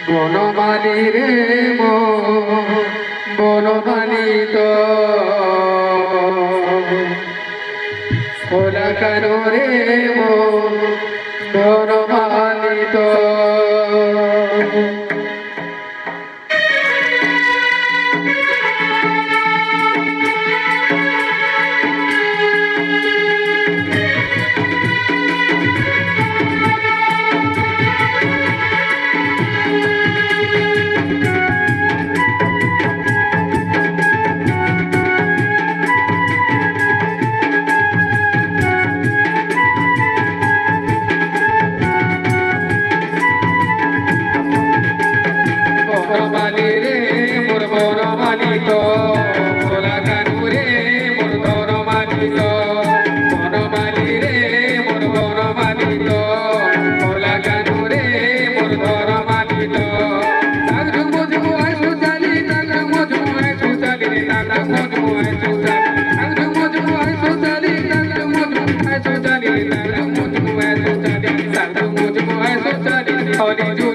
বনমালী রে বনমালী তো খোলা কানো রে বনমালী তো বনমালী রে বনমালী তো খোলা কানো রে বনমালী তো বনমালী রে বনমালী তো খোলা কানো রে বনমালী তো তাগু মজু আইসু চালি তাগু মজু আইসু চালি তাগু মজু আইসু চালি তাগু মজু আইসু চালি তাগু মজু আইসু চালি তাগু মজু আইসু চালি তাগু মজু আইসু চালি